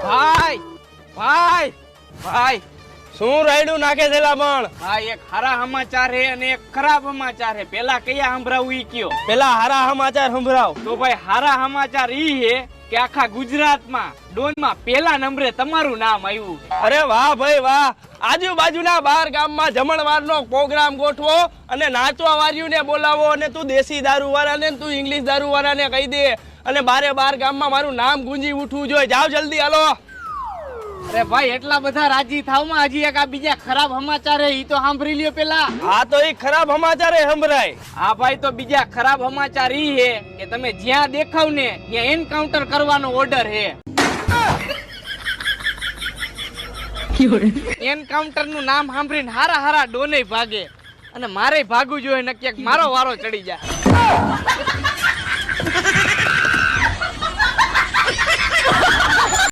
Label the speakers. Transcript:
Speaker 1: ભાઈ ભાઈ ભાઈ
Speaker 2: શું રાયડું નાખે છેલા પણ?
Speaker 1: હા, એક સારા સમાચાર હે અને એક ખરાબ સમાચાર હે. પેલા કયા સંભળાવું ઈ કયો?
Speaker 2: પેલા હારા સમાચાર સંભળાવ.
Speaker 1: તો ભાઈ સારા સમાચાર ઈ હે કે આખા ગુજરાતમાં ડોનમાં પેલા નંબરે તમારું નામ આવ્યું.
Speaker 2: અરે વાહ ભાઈ વાહ. આજુબાજુના 12 ગામમાં જમણવારનો પ્રોગ્રામ ગોઠવો અને નાચવા વાળીઓને બોલાવો અને તું દેશી દારૂ વાળાને તું ઇંગ્લિશ દારૂ વાળાને કહી દે અને 12 ગામમાં મારું નામ ગુંજી ઉઠવું જોઈએ. જાઓ જલ્દી હાલો.
Speaker 1: અરે ભાઈ એટલા બધા રાજી થાવમાં હજી એક આ બીજા ખરાબ સમાચાર હે ઈ તો સાંભળી લ્યો પેલા.
Speaker 2: હા તો એ ખરાબ સમાચાર સંભળાય.
Speaker 1: હા ભાઈ, તો બીજા ખરાબ સમાચાર ઈ હે કે તમે જ્યાં દેખાવ ને ત્યાં એન્કાઉન્ટર કરવાનો ઓર્ડર હે. એન્કાઉન્ટર નું નામ સાંભળીને હારા હારા ડોને ભાગે અને મારે ભાગવું જોઈએ નક્કી મારો વારો ચડી જાય.